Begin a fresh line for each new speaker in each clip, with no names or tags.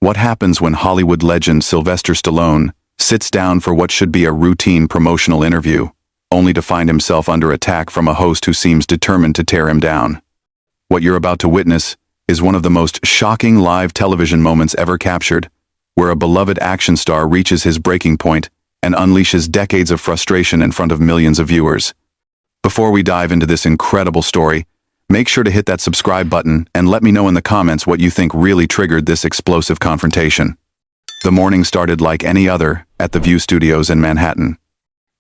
What happens when Hollywood legend Sylvester Stallone sits down for what should be a routine promotional interview, only to find himself under attack from a host who seems determined to tear him down? What you're about to witness is one of the most shocking live television moments ever captured, where a beloved action star reaches his breaking point and unleashes decades of frustration in front of millions of viewers. Before we dive into this incredible story, make sure to hit that subscribe button and let me know in the comments what you think really triggered this explosive confrontation. The morning started like any other at the View Studios in Manhattan.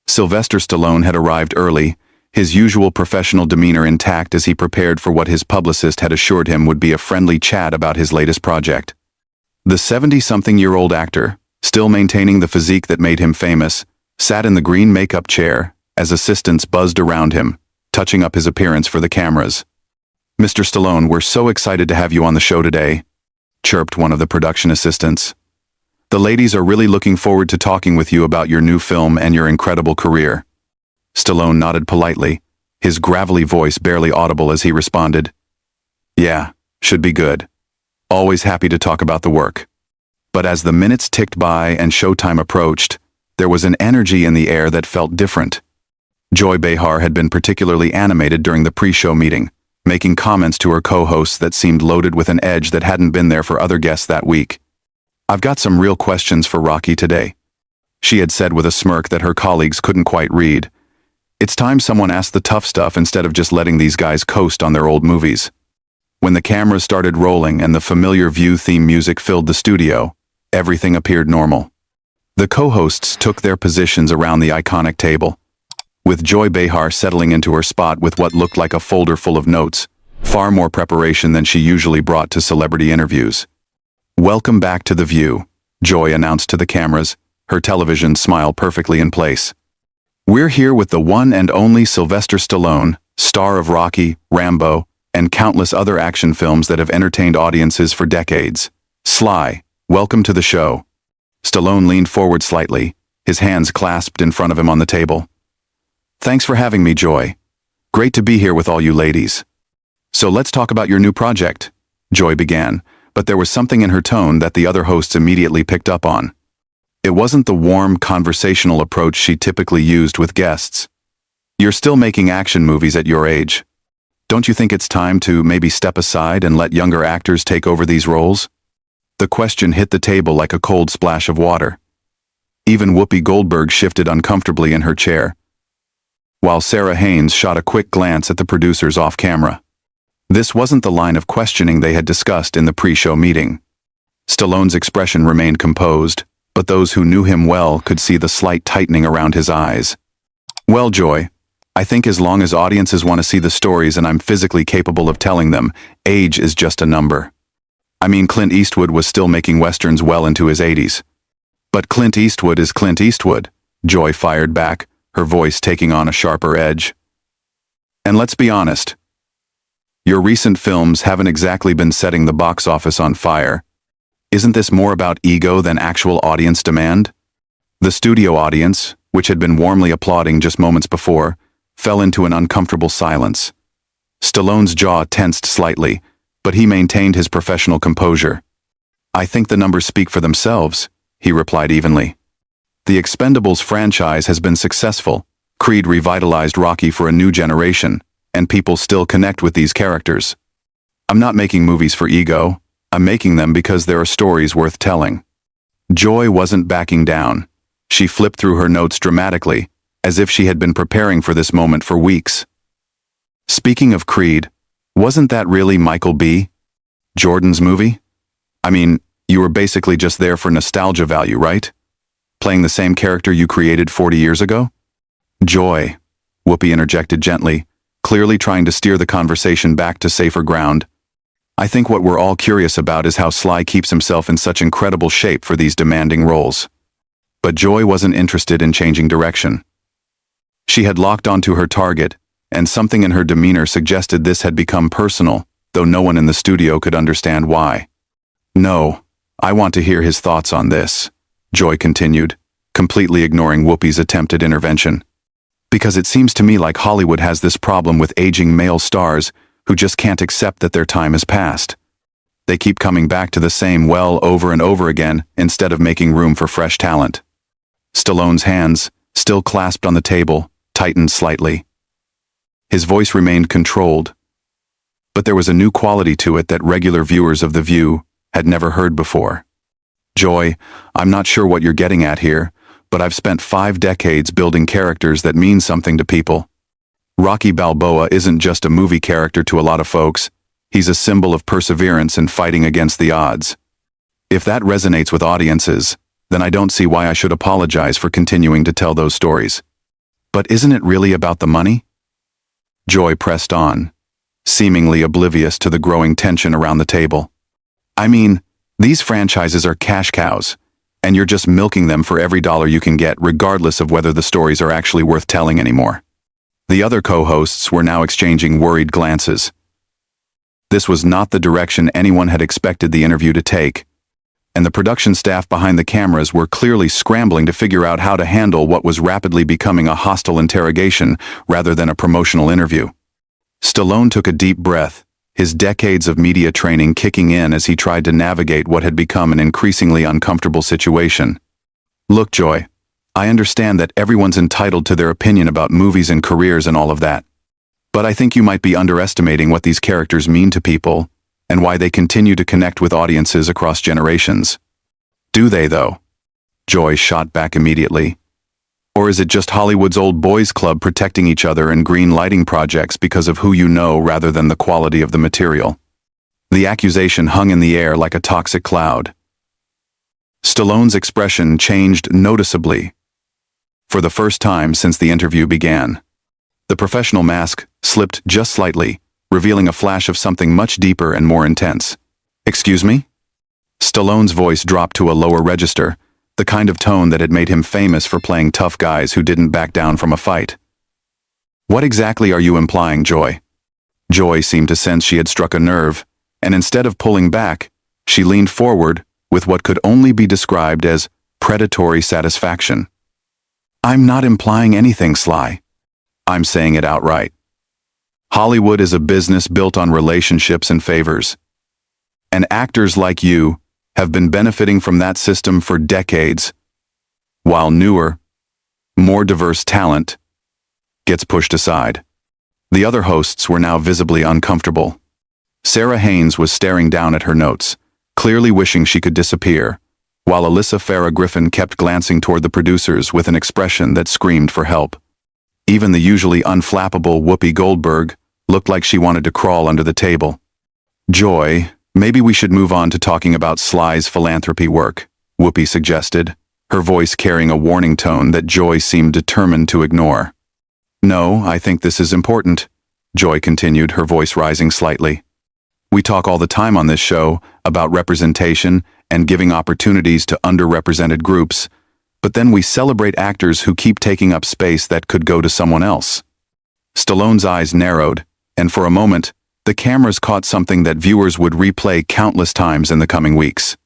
Sylvester Stallone had arrived early, his usual professional demeanor intact as he prepared for what his publicist had assured him would be a friendly chat about his latest project. The 70-something-year-old actor, still maintaining the physique that made him famous, sat in the green makeup chair as assistants buzzed around him, touching up his appearance for the cameras. "Mr. Stallone, we're so excited to have you on the show today," chirped one of the production assistants. "The ladies are really looking forward to talking with you about your new film and your incredible career." Stallone nodded politely, his gravelly voice barely audible as he responded, "Yeah, should be good. Always happy to talk about the work." But as the minutes ticked by and showtime approached, there was an energy in the air that felt different. Joy Behar had been particularly animated during the pre-show meeting, making comments to her co-hosts that seemed loaded with an edge that hadn't been there for other guests that week. "I've got some real questions for Rocky today," she had said with a smirk that her colleagues couldn't quite read. "It's time someone asked the tough stuff instead of just letting these guys coast on their old movies." When the cameras started rolling and the familiar View theme music filled the studio, everything appeared normal. The co-hosts took their positions around the iconic table, with Joy Behar settling into her spot with what looked like a folder full of notes, far more preparation than she usually brought to celebrity interviews. "Welcome back to The View," Joy announced to the cameras, her television smile perfectly in place. "We're here with the one and only Sylvester Stallone, star of Rocky, Rambo, and countless other action films that have entertained audiences for decades. Sly, welcome to the show." Stallone leaned forward slightly, his hands clasped in front of him on the table. "Thanks for having me, Joy. Great to be here with all you ladies. So let's talk about your new project," Joy began, but there was something in her tone that the other hosts immediately picked up on. It wasn't the warm, conversational approach she typically used with guests. "You're still making action movies at your age. Don't you think it's time to maybe step aside and let younger actors take over these roles?" The question hit the table like a cold splash of water. Even Whoopi Goldberg shifted uncomfortably in her chair, while Sarah Haynes shot a quick glance at the producers off camera. This wasn't the line of questioning they had discussed in the pre-show meeting. Stallone's expression remained composed, but those who knew him well could see the slight tightening around his eyes. "Well, Joy, I think as long as audiences want to see the stories and I'm physically capable of telling them, age is just a number. I mean, Clint Eastwood was still making westerns well into his 80s. But Clint Eastwood is Clint Eastwood," Joy fired back, her voice taking on a sharper edge. "And let's be honest, your recent films haven't exactly been setting the box office on fire. Isn't this more about ego than actual audience demand?" The studio audience, which had been warmly applauding just moments before, fell into an uncomfortable silence. Stallone's jaw tensed slightly, but he maintained his professional composure. "I think the numbers speak for themselves," he replied evenly. "The Expendables franchise has been successful. Creed revitalized Rocky for a new generation, and people still connect with these characters. I'm not making movies for ego. I'm making them because there are stories worth telling." Joy wasn't backing down. She flipped through her notes dramatically, as if she had been preparing for this moment for weeks. "Speaking of Creed, wasn't that really Michael B. Jordan's movie? I mean, you were basically just there for nostalgia value, right? Playing the same character you created 40 years ago?" "Joy," Whoopi interjected gently, clearly trying to steer the conversation back to safer ground. "I think what we're all curious about is how Sly keeps himself in such incredible shape for these demanding roles." But Joy wasn't interested in changing direction. She had locked onto her target, and something in her demeanor suggested this had become personal, though no one in the studio could understand why. "No, I want to hear his thoughts on this," Joy continued, completely ignoring Whoopi's attempted intervention. "Because it seems to me like Hollywood has this problem with aging male stars who just can't accept that their time has passed. They keep coming back to the same well over and over again instead of making room for fresh talent. Stallone's hands, still clasped on the table, tightened slightly. His voice remained controlled, but there was a new quality to it that regular viewers of The View had never heard before. Joy, I'm not sure what you're getting at here, but I've spent 5 decades building characters that mean something to people. Rocky Balboa isn't just a movie character to a lot of folks. He's a symbol of perseverance and fighting against the odds. If that resonates with audiences, then I don't see why I should apologize for continuing to tell those stories. But isn't it really about the money? Joy pressed on, seemingly oblivious to the growing tension around the table. I mean, these franchises are cash cows, and you're just milking them for every dollar you can get, regardless of whether the stories are actually worth telling anymore. The other co-hosts were now exchanging worried glances. This was not the direction anyone had expected the interview to take, and the production staff behind the cameras were clearly scrambling to figure out how to handle what was rapidly becoming a hostile interrogation rather than a promotional interview. Stallone took a deep breath, his decades of media training kicking in as he tried to navigate what had become an increasingly uncomfortable situation. Look, Joy, I understand that everyone's entitled to their opinion about movies and careers and all of that. But I think you might be underestimating what these characters mean to people, and why they continue to connect with audiences across generations. Do they, though? Joy shot back immediately. Or is it just Hollywood's old boys club protecting each other in green lighting projects because of who you know rather than the quality of the material? The accusation hung in the air like a toxic cloud. Stallone's expression changed noticeably. For the first time since the interview began. The professional mask slipped just slightly, revealing a flash of something much deeper and more intense. Excuse me? Stallone's voice dropped to a lower register, the kind of tone that had made him famous for playing tough guys who didn't back down from a fight. What exactly are you implying, Joy? Joy seemed to sense she had struck a nerve, and instead of pulling back, she leaned forward with what could only be described as predatory satisfaction. I'm not implying anything, Sly. I'm saying it outright. Hollywood is a business built on relationships and favors. And actors like you have been benefiting from that system for decades, while newer, more diverse talent gets pushed aside. The other hosts were now visibly uncomfortable. Sarah Haynes was staring down at her notes, clearly wishing she could disappear, while Alyssa Farah Griffin kept glancing toward the producers with an expression that screamed for help. Even the usually unflappable Whoopi Goldberg looked like she wanted to crawl under the table. Joy, maybe we should move on to talking about Sly's philanthropy work, Whoopi suggested, her voice carrying a warning tone that Joy seemed determined to ignore. No, I think this is important, Joy continued, her voice rising slightly. We talk all the time on this show about representation and giving opportunities to underrepresented groups, but then we celebrate actors who keep taking up space that could go to someone else. Stallone's eyes narrowed, and for a moment, the cameras caught something that viewers would replay countless times in the coming weeks.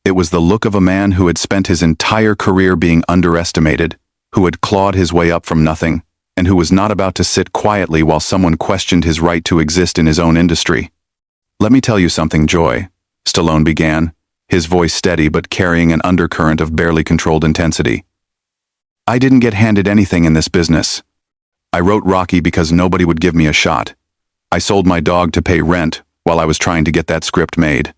It was the look of a man who had spent his entire career being underestimated, who had clawed his way up from nothing, and who was not about to sit quietly while someone questioned his right to exist in his own industry. Let me tell you something, Joy, Stallone began, his voice steady but carrying an undercurrent of barely controlled intensity. I didn't get handed anything in this business. I wrote Rocky because nobody would give me a shot. I sold my dog to pay rent while I was trying to get that script made.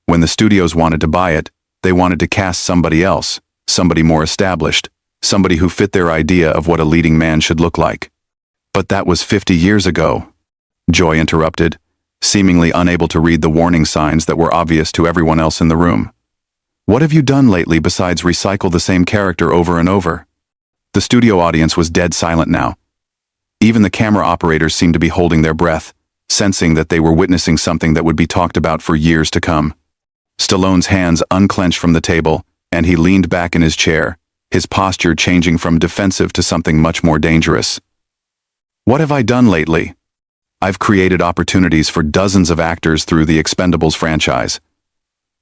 When the studios wanted to buy it, they wanted to cast somebody else, somebody more established, somebody who fit their idea of what a leading man should look like. But that was 50 years ago, Joy interrupted, seemingly unable to read the warning signs that were obvious to everyone else in the room. What have you done lately besides recycle the same character over and over? The studio audience was dead silent now. Even the camera operators seemed to be holding their breath, sensing that they were witnessing something that would be talked about for years to come. Stallone's hands unclenched from the table, and he leaned back in his chair, his posture changing from defensive to something much more dangerous. What have I done lately? I've created opportunities for dozens of actors through the Expendables franchise.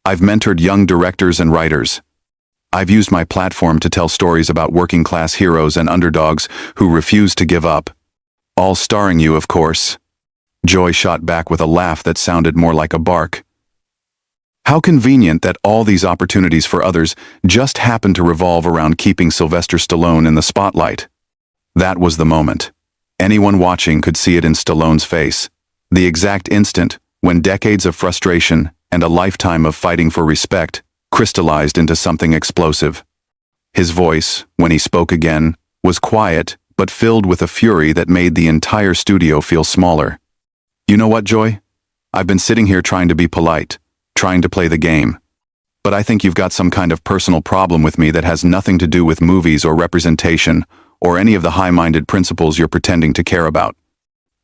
I've mentored young directors and writers. I've used my platform to tell stories about working-class heroes and underdogs who refuse to give up. All starring you, of course. Joy shot back with a laugh that sounded more like a bark. How convenient that all these opportunities for others just happen to revolve around keeping Sylvester Stallone in the spotlight. That was the moment. Anyone watching could see it in Stallone's face. The exact instant when decades of frustration and a lifetime of fighting for respect crystallized into something explosive. His voice, when he spoke again, was quiet but filled with a fury that made the entire studio feel smaller. You know what, Joy? I've been sitting here trying to be polite, trying to play the game. But I think you've got some kind of personal problem with me that has nothing to do with movies or representation or any of the high-minded principles you're pretending to care about.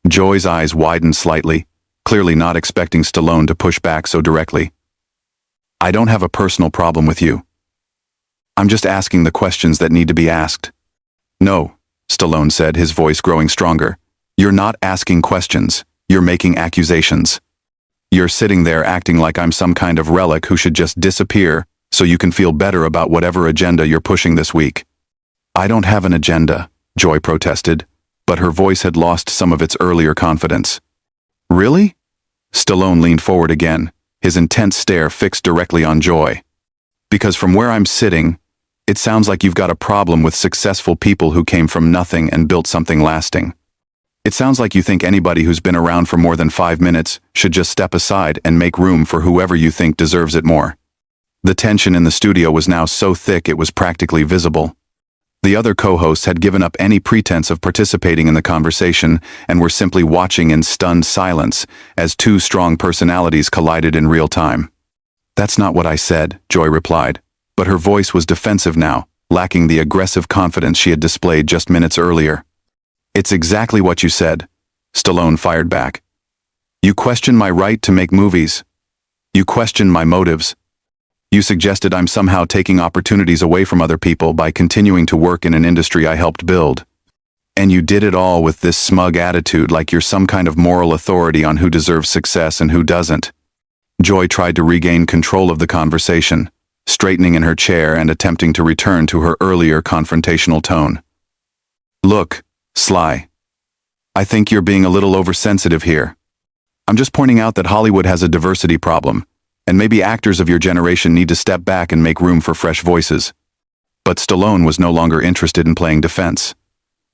Joy's eyes widened slightly, clearly not expecting Stallone to push back so directly. I don't have a personal problem with you. I'm just asking the questions that need to be asked. No, Stallone said, his voice growing stronger. You're not asking questions, you're making accusations. You're sitting there acting like I'm some kind of relic who should just disappear so you can feel better about whatever agenda you're pushing this week. I don't have an agenda, Joy protested, but her voice had lost some of its earlier confidence. Really? Stallone leaned forward again, his intense stare fixed directly on Joy. Because from where I'm sitting, it sounds like you've got a problem with successful people who came from nothing and built something lasting. It sounds like you think anybody who's been around for more than 5 minutes should just step aside and make room for whoever you think deserves it more. The tension in the studio was now so thick it was practically visible. The other co-hosts had given up any pretense of participating in the conversation and were simply watching in stunned silence as two strong personalities collided in real time. That's not what I said, Joy replied, but her voice was defensive now, lacking the aggressive confidence she had displayed just minutes earlier. It's exactly what you said, Stallone fired back. You question my right to make movies. You question my motives. You suggested I'm somehow taking opportunities away from other people by continuing to work in an industry I helped build. And you did it all with this smug attitude like you're some kind of moral authority on who deserves success and who doesn't. Joy tried to regain control of the conversation, straightening in her chair and attempting to return to her earlier confrontational tone. Look, Sly. I think you're being a little oversensitive here. I'm just pointing out that Hollywood has a diversity problem, and maybe actors of your generation need to step back and make room for fresh voices. But Stallone was no longer interested in playing defense.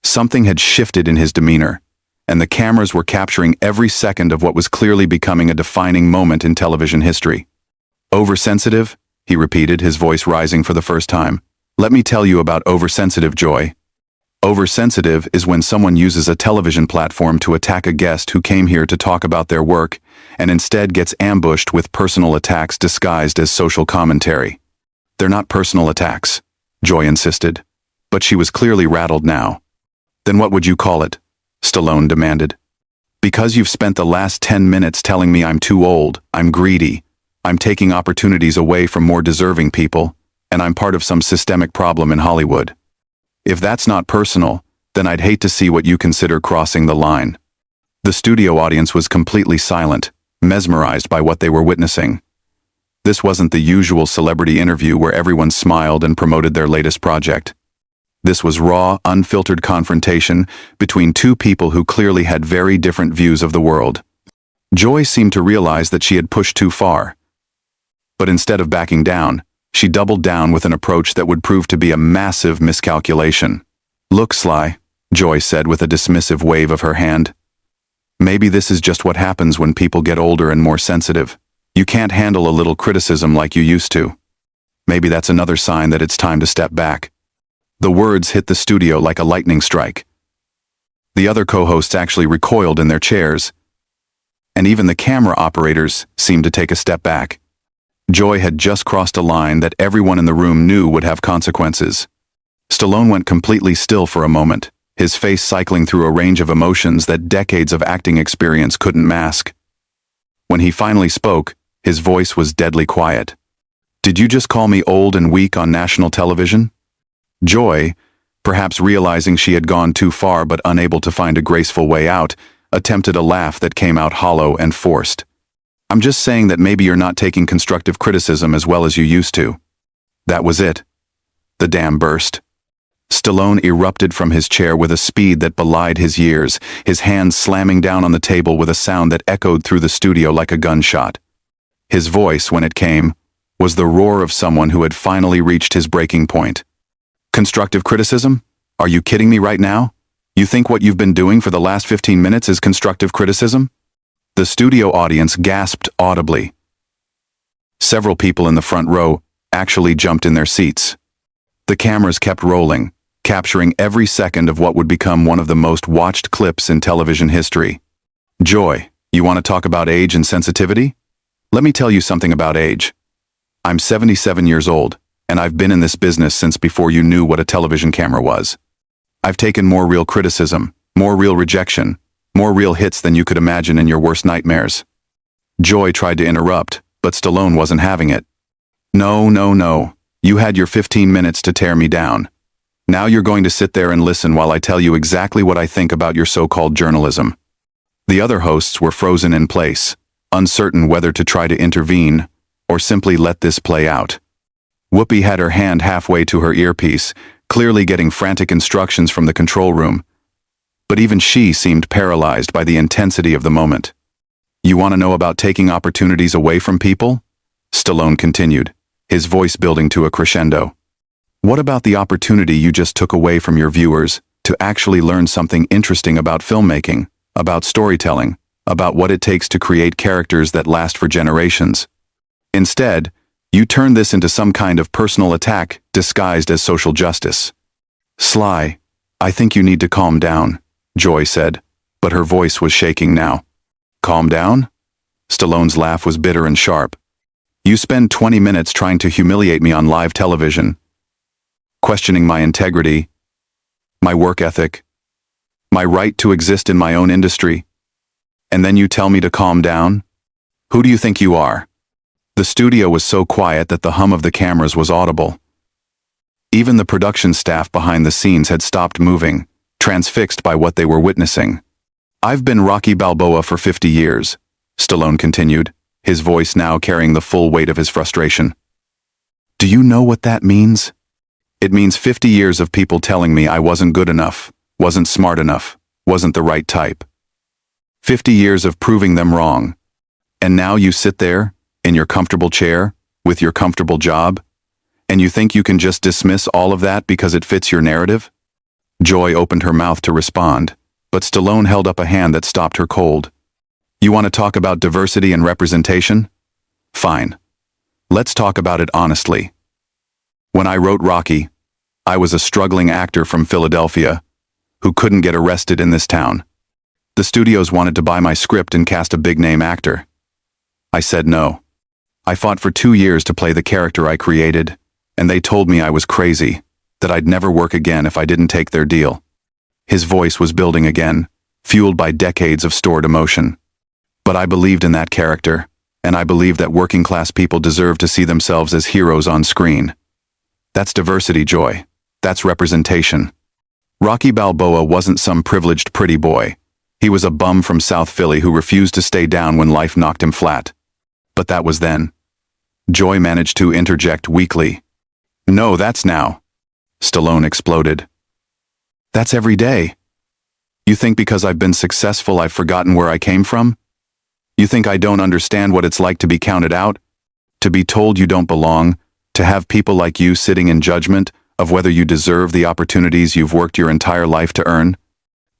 Something had shifted in his demeanor, and the cameras were capturing every second of what was clearly becoming a defining moment in television history. Oversensitive? He repeated, his voice rising for the first time. Let me tell you about oversensitive, Joy. Oversensitive is when someone uses a television platform to attack a guest who came here to talk about their work and instead gets ambushed with personal attacks disguised as social commentary. They're not personal attacks, Joy insisted, but she was clearly rattled now. Then what would you call it? Stallone demanded. Because you've spent the last 10 minutes telling me I'm too old, I'm greedy, I'm taking opportunities away from more deserving people, and I'm part of some systemic problem in Hollywood. If that's not personal, then I'd hate to see what you consider crossing the line. The studio audience was completely silent, mesmerized by what they were witnessing. This wasn't the usual celebrity interview where everyone smiled and promoted their latest project. This was raw, unfiltered confrontation between two people who clearly had very different views of the world. Joy seemed to realize that she had pushed too far. But instead of backing down, she doubled down with an approach that would prove to be a massive miscalculation. Look, Sly, Joy said with a dismissive wave of her hand. Maybe this is just what happens when people get older and more sensitive. You can't handle a little criticism like you used to. Maybe that's another sign that it's time to step back. The words hit the studio like a lightning strike. The other co-hosts actually recoiled in their chairs, and even the camera operators seemed to take a step back. Joy had just crossed a line that everyone in the room knew would have consequences. Stallone went completely still for a moment, his face cycling through a range of emotions that decades of acting experience couldn't mask. When he finally spoke, his voice was deadly quiet. Did you just call me old and weak on national television? Joy, perhaps realizing she had gone too far but unable to find a graceful way out, attempted a laugh that came out hollow and forced. I'm just saying that maybe you're not taking constructive criticism as well as you used to. That was it. The dam burst. Stallone erupted from his chair with a speed that belied his years, his hands slamming down on the table with a sound that echoed through the studio like a gunshot. His voice, when it came, was the roar of someone who had finally reached his breaking point. Constructive criticism? Are you kidding me right now? You think what you've been doing for the last 15 minutes is constructive criticism? The studio audience gasped audibly. Several people in the front row actually jumped in their seats. The cameras kept rolling, capturing every second of what would become one of the most watched clips in television history. Joy, you want to talk about age and sensitivity? Let me tell you something about age. I'm 77 years old, and I've been in this business since before you knew what a television camera was. I've taken more real criticism, more real rejection, more real hits than you could imagine in your worst nightmares. Joy tried to interrupt, but Stallone wasn't having it. No, no, no. You had your 15 minutes to tear me down. Now you're going to sit there and listen while I tell you exactly what I think about your so-called journalism. The other hosts were frozen in place, uncertain whether to try to intervene or simply let this play out. Whoopi had her hand halfway to her earpiece, clearly getting frantic instructions from the control room. But even she seemed paralyzed by the intensity of the moment. You want to know about taking opportunities away from people? Stallone continued, his voice building to a crescendo. What about the opportunity you just took away from your viewers to actually learn something interesting about filmmaking, about storytelling, about what it takes to create characters that last for generations? Instead, you turned this into some kind of personal attack disguised as social justice. Sly, I think you need to calm down, Joy said, but her voice was shaking now. Calm down? Stallone's laugh was bitter and sharp. You spend 20 minutes trying to humiliate me on live television, questioning my integrity, my work ethic, my right to exist in my own industry, and then you tell me to calm down? Who do you think you are? The studio was so quiet that the hum of the cameras was audible. Even the production staff behind the scenes had stopped moving, transfixed by what they were witnessing. I've been Rocky Balboa for 50 years, Stallone continued, his voice now carrying the full weight of his frustration. Do you know what that means? It means 50 years of people telling me I wasn't good enough, wasn't smart enough, wasn't the right type. 50 years of proving them wrong. And now you sit there, in your comfortable chair, with your comfortable job, and you think you can just dismiss all of that because it fits your narrative? Joy opened her mouth to respond, but Stallone held up a hand that stopped her cold. You want to talk about diversity and representation? Fine. Let's talk about it honestly. When I wrote Rocky, I was a struggling actor from Philadelphia who couldn't get arrested in this town. The studios wanted to buy my script and cast a big-name actor. I said no. I fought for 2 years to play the character I created, and they told me I was crazy, that I'd never work again if I didn't take their deal. His voice was building again, fueled by decades of stored emotion. But I believed in that character, and I believed that working-class people deserve to see themselves as heroes on screen. That's diversity, Joy. That's representation. Rocky Balboa wasn't some privileged pretty boy. He was a bum from South Philly who refused to stay down when life knocked him flat. But that was then. Joy managed to interject weakly. No, that's now. Stallone exploded. That's every day. You think because I've been successful I've forgotten where I came from? You think I don't understand what it's like to be counted out? To be told you don't belong? To have people like you sitting in judgment of whether you deserve the opportunities you've worked your entire life to earn?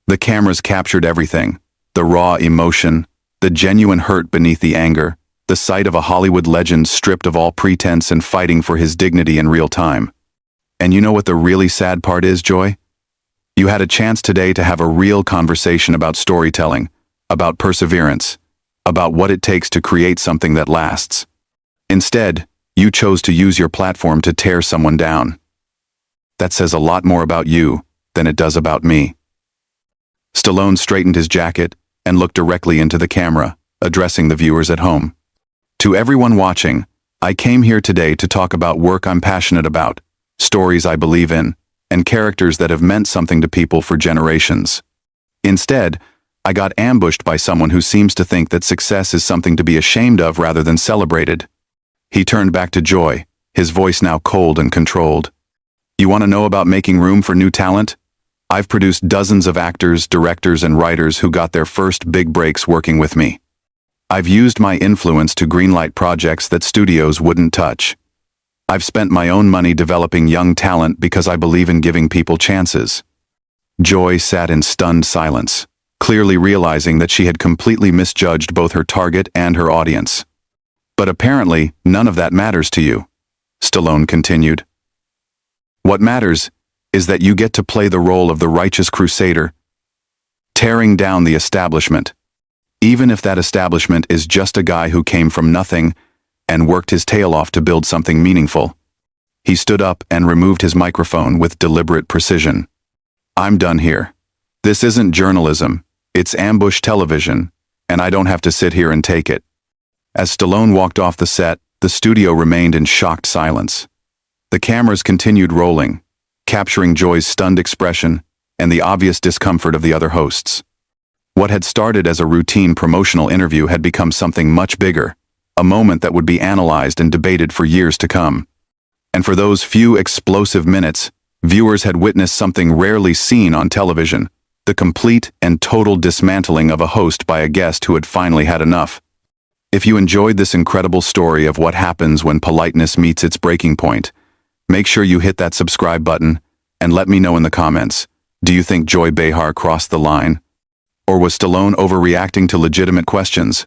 The cameras captured everything. The raw emotion, the genuine hurt beneath the anger, the sight of a Hollywood legend stripped of all pretense and fighting for his dignity in real time. And you know what the really sad part is, Joy? You had a chance today to have a real conversation about storytelling, about perseverance, about what it takes to create something that lasts. Instead, you chose to use your platform to tear someone down. That says a lot more about you than it does about me. Stallone straightened his jacket and looked directly into the camera, addressing the viewers at home. To everyone watching, I came here today to talk about work I'm passionate about, stories I believe in, and characters that have meant something to people for generations. Instead, I got ambushed by someone who seems to think that success is something to be ashamed of rather than celebrated. He turned back to Joy, his voice now cold and controlled. You want to know about making room for new talent? I've produced dozens of actors, directors, and writers who got their first big breaks working with me. I've used my influence to greenlight projects that studios wouldn't touch. I've spent my own money developing young talent because I believe in giving people chances. Joy sat in stunned silence, clearly realizing that she had completely misjudged both her target and her audience. But apparently, none of that matters to you, Stallone continued. What matters is that you get to play the role of the righteous crusader, tearing down the establishment, even if that establishment is just a guy who came from nothing and worked his tail off to build something meaningful. He stood up and removed his microphone with deliberate precision. I'm done here. This isn't journalism, it's ambush television, and I don't have to sit here and take it. As Stallone walked off the set, the studio remained in shocked silence. The cameras continued rolling, capturing Joy's stunned expression and the obvious discomfort of the other hosts. What had started as a routine promotional interview had become something much bigger, a moment that would be analyzed and debated for years to come. And for those few explosive minutes, viewers had witnessed something rarely seen on television, the complete and total dismantling of a host by a guest who had finally had enough. If you enjoyed this incredible story of what happens when politeness meets its breaking point, make sure you hit that subscribe button and let me know in the comments. Do you think Joy Behar crossed the line? Or was Stallone overreacting to legitimate questions?